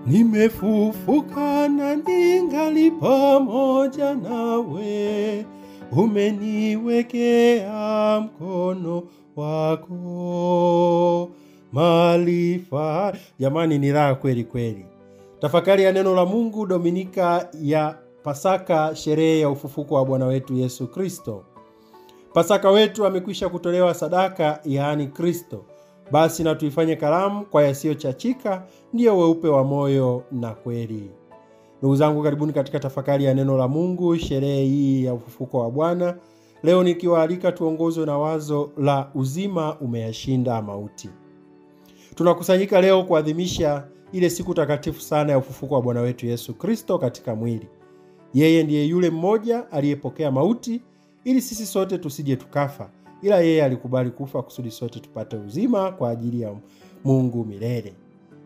Nimefufuka na ningali pamoja nawe, umeniwekea mkono wako. Maarifa. Jamani, ni raha kweli kweli. Tafakari ya neno la Mungu, Dominika ya Pasaka, sherehe ya ufufuko wa Bwana wetu Yesu Kristo. Pasaka wetu amekwisha kutolewa sadaka, yaani Kristo. Basi na tuifanye karamu kwa yasiyochachika, ndiyo weupe wa moyo na kweli. Ndugu zangu, karibuni katika tafakari ya neno la Mungu, sherehe hii ya ufufuko wa Bwana. Leo nikiwaalika tuongozwe na wazo la uzima umeyashinda mauti. Tunakusanyika leo kuadhimisha ile siku takatifu sana ya ufufuko wa Bwana wetu Yesu Kristo katika mwili. Yeye ndiye yule mmoja aliyepokea mauti ili sisi sote tusije tukafa, ila yeye alikubali kufa kusudi sote tupate uzima kwa ajili ya Mungu milele.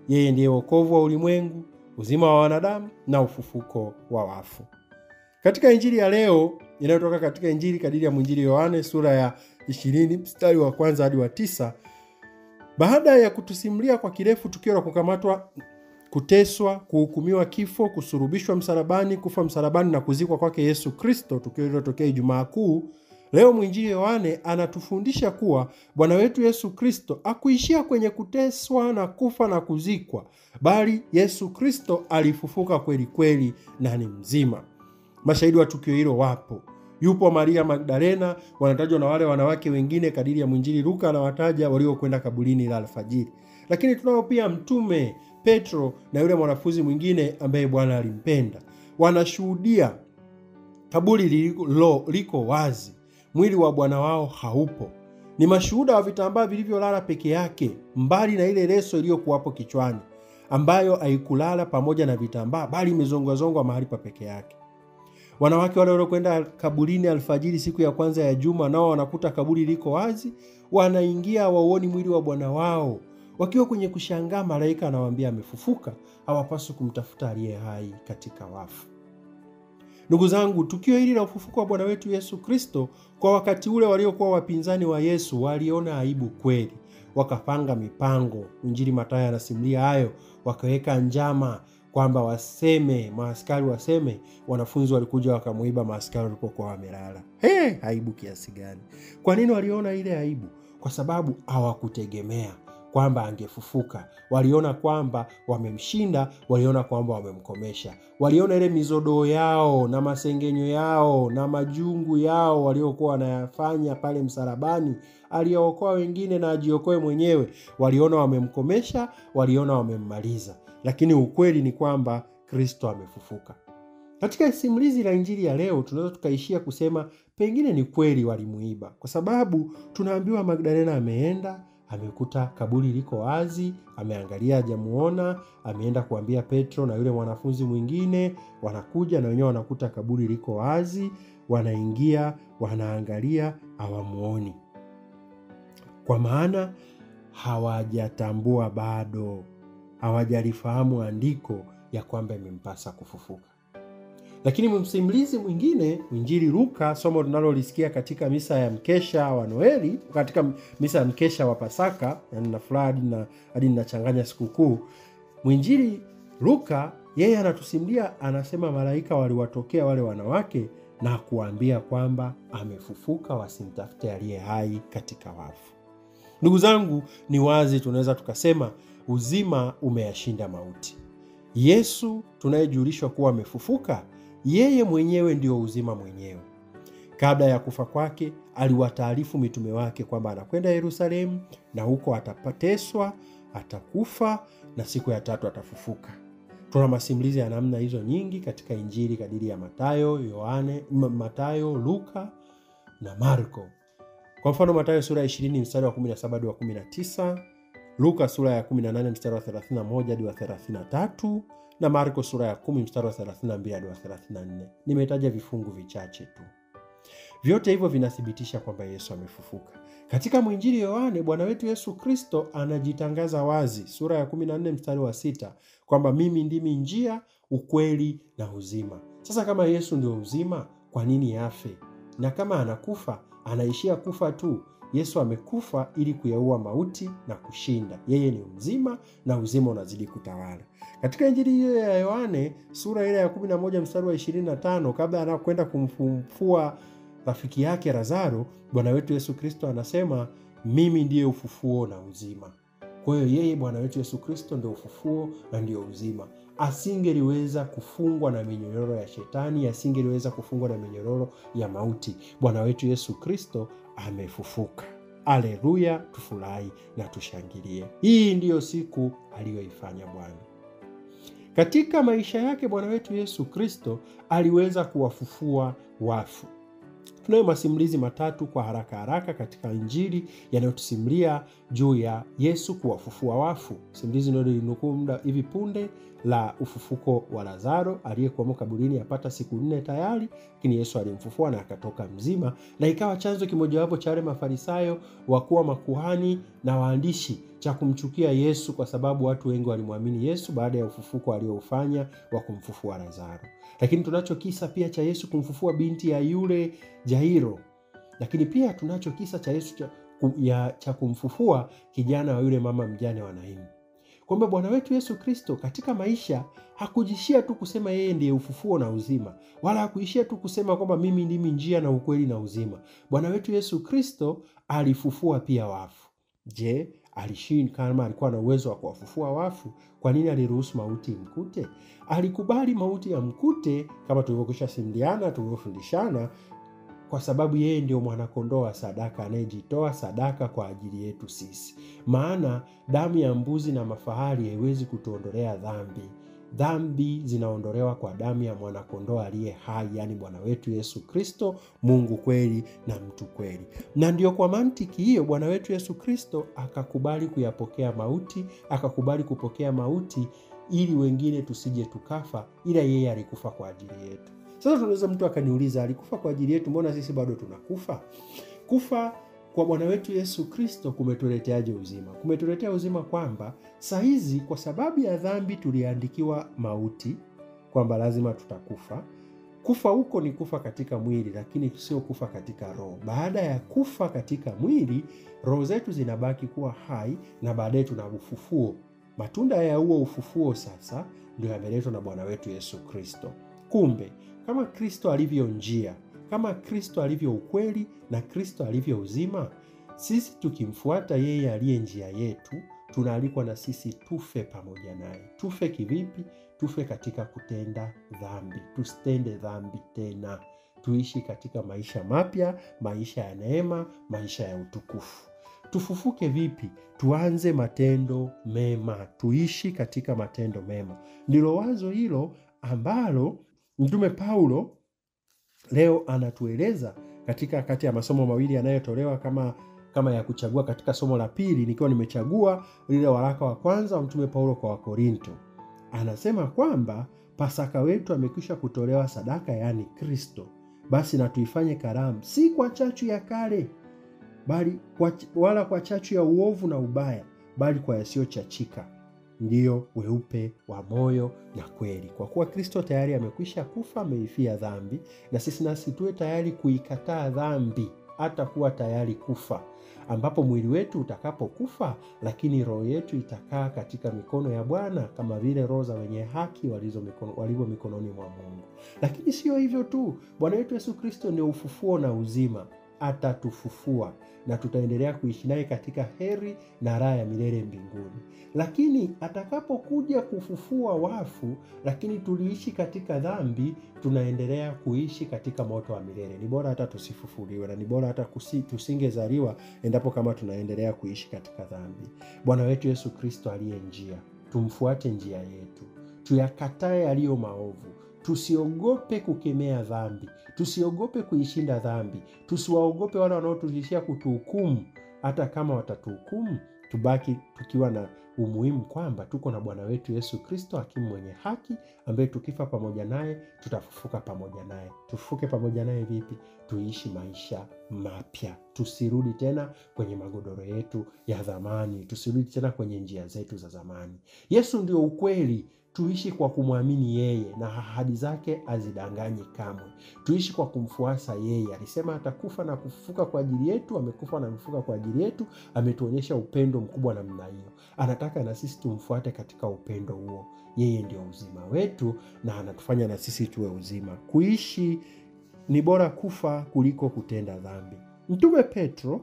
Yeye ndiye wokovu wa ulimwengu, uzima wa wanadamu na ufufuko wa wafu. Katika injili ya leo inayotoka katika Injili kadiri ya mwinjili Yohane sura ya 20 mstari wa 1 hadi wa 9, baada ya kutusimulia kwa kirefu tukio la kukamatwa, kuteswa, kuhukumiwa kifo, kusulubishwa msalabani, kufa msalabani na kuzikwa kwake Yesu Kristo, tukio lililotokea Ijumaa Kuu, leo mwinjili Yohane anatufundisha kuwa Bwana wetu Yesu Kristo hakuishia kwenye kuteswa na kufa na kuzikwa, bali Yesu Kristo alifufuka kweli kweli na ni mzima. Mashahidi wa tukio hilo wapo. Yupo Maria Magdalena, wanatajwa na wale wanawake wengine kadiri ya mwinjili Luka anawataja waliokwenda kaburini la alfajiri. Lakini tunao pia mtume Petro na yule mwanafunzi mwingine ambaye Bwana alimpenda. Wanashuhudia kaburi liko wazi, mwili wa Bwana wao haupo. Ni mashuhuda wa vitambaa vilivyolala peke yake, mbali na ile leso iliyokuwapo kichwani, ambayo haikulala pamoja na vitambaa, bali imezongwazongwa mahali pa peke yake. Wanawake wale waliokwenda kaburini alfajiri siku ya kwanza ya juma, nao wanakuta kaburi liko wazi, wanaingia wauoni mwili wa Bwana wao. Wakiwa kwenye kushangaa, malaika anawaambia amefufuka, hawapaswi kumtafuta aliye hai katika wafu. Ndugu zangu, tukio hili la ufufuko wa Bwana wetu Yesu Kristo, kwa wakati ule waliokuwa wapinzani wa Yesu waliona aibu kweli, wakapanga mipango. Injili Mathayo anasimulia hayo, wakaweka njama kwamba maaskari waseme wanafunzi walikuja wakamuiba maaskari walipokuwa wamelala. Aibu kiasi gani! Kwa nini waliona ile aibu? Kwa sababu hawakutegemea kwamba angefufuka. Waliona kwamba wamemshinda, waliona kwamba wamemkomesha. Waliona ile mizodoo yao na masengenyo yao na majungu yao waliokuwa wanayafanya pale msalabani, aliokoa wengine na ajiokoe mwenyewe. Waliona wamemkomesha, waliona wamemmaliza. Lakini ukweli ni kwamba Kristo amefufuka. Katika simulizi la injili ya leo tunaweza tukaishia kusema pengine ni kweli walimuiba, kwa sababu tunaambiwa Magdalena ameenda, amekuta kaburi liko wazi, ameangalia hajamuona, ameenda kuambia Petro na yule mwanafunzi mwingine, wanakuja na wenyewe wanakuta kaburi liko wazi, wanaingia, wanaangalia, hawamuoni. Kwa maana hawajatambua bado, hawajalifahamu andiko ya kwamba imempasa kufufuka. Lakini msimulizi mwingine, mwinjili Luka, somo tunalolisikia katika misa ya mkesha wa Noeli, katika misa ya mkesha wa Pasaka, yani na furaha hadi ninachanganya sikukuu. Mwinjili Luka yeye anatusimulia, anasema malaika waliwatokea wale wanawake na kuambia kwamba amefufuka, wasimtafute aliye hai katika wafu. Ndugu zangu, ni wazi tunaweza tukasema uzima umeyashinda mauti. Yesu tunayejulishwa kuwa amefufuka, yeye mwenyewe ndio uzima mwenyewe. Kabla ya kufa kwake aliwataarifu mitume wake kwamba anakwenda Yerusalemu na huko atapateswa, atakufa na siku ya tatu atafufuka. Tuna masimulizi ya namna hizo nyingi katika Injili kadiri ya Mathayo, Luka na Marko. Kwa mfano Mathayo sura ya 20 mstari wa 17 hadi wa 19, Luka sura ya 18 mstari wa 31 hadi wa 33 na Marko sura ya 10 mstari wa 32 hadi wa 34. Nimetaja vifungu vichache tu. Vyote hivyo vinathibitisha kwamba Yesu amefufuka. Katika mwinjili Yohane, Bwana wetu Yesu Kristo anajitangaza wazi, sura ya 14 mstari wa 6, kwamba mimi ndimi njia, ukweli na uzima. Sasa kama Yesu ndio uzima, kwa nini afe? Na kama anakufa, anaishia kufa tu, Yesu amekufa ili kuyaua mauti na kushinda. Yeye ni mzima na uzima unazidi kutawala. Katika Injili hiyo ya Yohane sura ile ya 11 mstari wa 25, kabla anakwenda kumfufua rafiki yake Lazaro, Bwana wetu Yesu Kristo anasema, mimi ndiye ufufuo na uzima. Kwa hiyo yeye Bwana wetu Yesu Kristo ndio ufufuo na ndio uzima. Asingeliweza kufungwa na minyororo ya shetani, asingeliweza kufungwa na minyororo ya mauti. Bwana wetu Yesu Kristo amefufuka. Haleluya, tufurahi na tushangilie. Hii ndiyo siku aliyoifanya Bwana. Katika maisha yake Bwana wetu Yesu Kristo aliweza kuwafufua wafu. Tunayo masimulizi matatu kwa haraka katika Injili yanayotusimulia juu ya Yesu kuwafufua wafu. Simulizi ndio linukuu muda hivi punde la ufufuko wa Lazaro aliyekuwa kaburini yapata siku 4 tayari, lakini Yesu alimfufua na akatoka mzima, na ikawa chanzo kimojawapo cha wale Mafarisayo, wakuu, makuhani na waandishi cha kumchukia Yesu, kwa sababu watu wengi walimwamini Yesu baada ya ufufuko alioufanya wa kumfufua Lazaro. Lakini tunacho kisa pia cha Yesu kumfufua binti ya yule Jairo. Lakini pia tunacho kisa cha Yesu cha kumfufua kijana wa yule mama mjane wa Naini. Kwamba Bwana wetu Yesu Kristo katika maisha hakujishia tu kusema yeye ndiye ufufuo na uzima, wala hakuishia tu kusema kwamba mimi ndimi njia na ukweli na uzima. Bwana wetu Yesu Kristo alifufua pia wafu. Je, kama alikuwa na uwezo wa kuwafufua wafu, kwa nini aliruhusu mauti mkute? Alikubali mauti ya mkute kama tulivyokwisha simuliana, tulivyofundishana, kwa sababu yeye ndio mwanakondoo wa sadaka anayejitoa sadaka kwa ajili yetu sisi. Maana damu ya mbuzi na mafahali haiwezi kutuondolea dhambi. Dhambi zinaondolewa kwa damu ya mwanakondoo aliye hai, yani Bwana wetu Yesu Kristo, Mungu kweli na mtu kweli. Na ndio kwa mantiki hiyo Bwana wetu Yesu Kristo akakubali kuyapokea mauti, akakubali kupokea mauti ili wengine tusije tukafa, ila yeye alikufa kwa ajili yetu. Sasa tunaweza mtu akaniuliza, alikufa kwa ajili yetu, mbona sisi bado tunakufa? Kufa kwa Bwana wetu Yesu Kristo kumetuleteaje uzima? Kumetuletea uzima kwamba saa hizi kwa sababu ya dhambi tuliandikiwa mauti, kwamba lazima tutakufa. Kufa huko ni kufa katika mwili, lakini sio kufa katika roho. Baada ya kufa katika mwili, roho zetu zinabaki kuwa hai na baadaye tuna ufufuo. Matunda ya huo ufufuo sasa ndio yameletwa na Bwana wetu Yesu Kristo. Kumbe kama Kristo alivyo njia, kama Kristo alivyo ukweli na Kristo alivyo uzima, sisi tukimfuata yeye aliye njia yetu, tunaalikwa na sisi tufe pamoja naye. Tufe kivipi? Tufe katika kutenda dhambi. Tusitende dhambi tena. Tuishi katika maisha mapya, maisha ya neema, maisha ya utukufu. Tufufuke vipi? Tuanze matendo mema. Tuishi katika matendo mema. Ndilo wazo hilo ambalo Mtume Paulo leo anatueleza katika kati ya masomo mawili yanayotolewa kama ya kuchagua katika somo la pili, nikiwa nimechagua lile waraka wa kwanza wa Mtume Paulo kwa Wakorinto. Anasema kwamba Pasaka wetu amekwisha kutolewa sadaka, yani Kristo. Basi na tuifanye karamu, si kwa chachu ya kale, wala kwa chachu ya uovu na ubaya, bali kwa yasiyochachika, ndiyo weupe wa moyo na kweli. Kwa kuwa Kristo tayari amekwisha kufa, ameifia dhambi, na sisi nasi tuwe tayari kuikataa dhambi, hata kuwa tayari kufa, ambapo mwili wetu utakapokufa, lakini roho yetu itakaa katika mikono ya Bwana, kama vile roho za wenye haki walivyo mikononi mwa Mungu. Lakini sio hivyo tu, Bwana wetu Yesu Kristo ndio ufufuo na uzima. Atatufufua na tutaendelea kuishi naye katika heri na raha ya milele mbinguni. Lakini atakapokuja kufufua wafu, lakini tuliishi katika dhambi, tunaendelea kuishi katika moto wa milele. Ni bora hata tusifufuliwe, na ni bora hata tusingezaliwa endapo kama tunaendelea kuishi katika dhambi. Bwana wetu Yesu Kristo aliye njia, tumfuate njia yetu, tuyakatae yaliyo maovu. Tusiogope kukemea dhambi, tusiogope kuishinda dhambi, tusiwaogope wale wanaotutishia kutuhukumu. Hata kama watatuhukumu, tubaki tukiwa na umuhimu kwamba tuko na Bwana wetu Yesu Kristo, hakimu mwenye haki, ambaye tukifa pamoja naye tutafufuka pamoja naye. Tufufuke pamoja naye vipi? Tuishi maisha mapya. Tusirudi tena kwenye magodoro yetu ya zamani, tusirudi tena kwenye njia zetu za zamani. Yesu ndio ukweli. tuishi kwa kumwamini yeye na ahadi zake azidanganyi kamwe. Tuishi kwa kumfuasa yeye. Alisema atakufa na kufufuka kwa ajili yetu, amekufa na kufufuka kwa ajili yetu, ametuonyesha upendo mkubwa namna hiyo. Anataka na sisi tumfuate katika upendo huo. Yeye ndio uzima wetu na anatufanya na sisi tuwe uzima. Kuishi ni bora kufa kuliko kutenda dhambi. Mtume Petro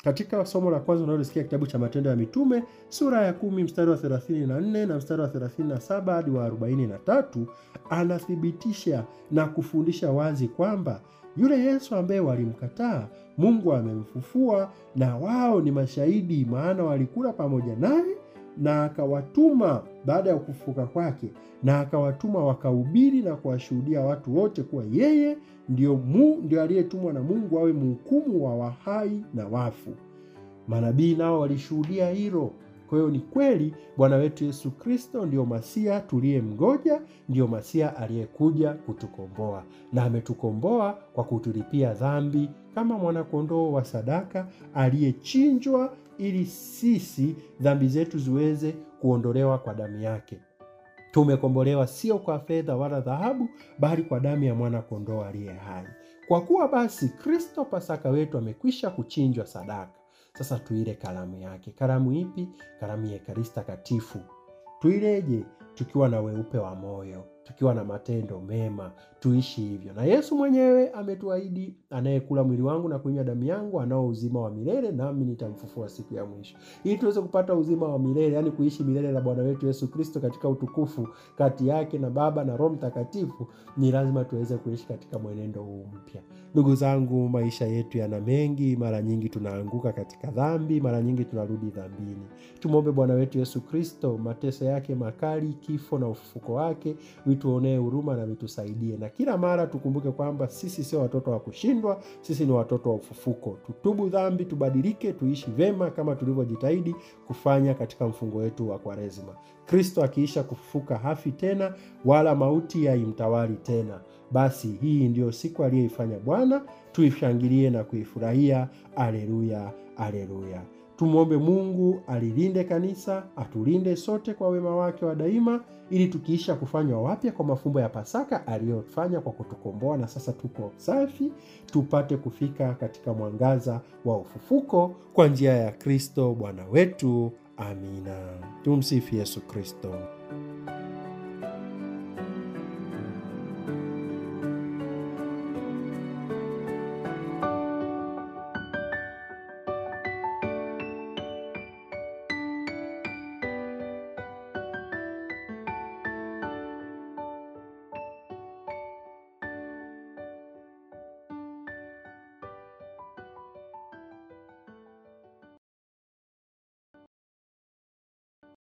katika somo la kwanza unalosikia kitabu cha Matendo ya Mitume sura ya 10 mstari wa 34 na mstari wa 37 hadi wa 43 anathibitisha na kufundisha wazi kwamba yule Yesu ambaye walimkataa, Mungu amemfufua na wao ni mashahidi, maana walikula pamoja naye na akawatuma baada ya kufufuka kwake, na akawatuma wakahubiri na kuwashuhudia watu wote kuwa yeye ndio aliyetumwa na Mungu awe mhukumu wa wahai na wafu. Manabii nao walishuhudia hilo. Kwa hiyo ni kweli Bwana wetu Yesu Kristo ndio Masia tuliyemngoja, ndio Masia aliyekuja kutukomboa, na ametukomboa kwa kutulipia dhambi kama mwanakondoo wa sadaka aliyechinjwa ili sisi dhambi zetu ziweze kuondolewa kwa damu yake. Tumekombolewa sio kwa fedha wala dhahabu, bali kwa damu ya mwana kondoo aliye hai. Kwa kuwa basi Kristo Pasaka wetu amekwisha kuchinjwa sadaka, sasa tuile karamu yake. Karamu ipi? Karamu ya Ekaristi Takatifu. Tuileje? Tukiwa na weupe wa moyo, tukiwa na matendo mema, tuishi hivyo. Na Yesu mwenyewe ametuahidi, anayekula mwili wangu na kunywa damu yangu anao uzima wa milele, nami nitamfufua siku ya mwisho. Ili tuweze kupata uzima wa milele, yani kuishi milele na Bwana wetu Yesu Kristo katika utukufu kati yake na Baba na Roho Mtakatifu, ni lazima tuweze kuishi katika mwenendo huu mpya. Ndugu zangu, maisha yetu yana mengi. Mara nyingi tunaanguka katika dhambi, mara nyingi tunarudi dhambini. Tumwombe Bwana wetu Yesu Kristo, mateso yake makali, kifo na ufufuko wake vituonee huruma na vitusaidie. Na kila mara tukumbuke kwamba sisi sio watoto wa kushindwa, sisi ni watoto wa ufufuko. Tutubu dhambi, tubadilike, tuishi vema kama tulivyojitahidi kufanya katika mfungo wetu wa Kwaresima. Kristo akiisha kufufuka hafi tena, wala mauti haimtawali tena. Basi hii ndiyo siku aliyoifanya Bwana, tuishangilie na kuifurahia. Aleluya, aleluya. Tumwombe Mungu alilinde kanisa, atulinde sote kwa wema wake wa daima, ili tukiisha kufanywa wapya kwa mafumbo ya Pasaka aliyofanya kwa kutukomboa na sasa tuko safi, tupate kufika katika mwangaza wa ufufuko kwa njia ya Kristo Bwana wetu. Amina. Tumsifu Yesu Kristo.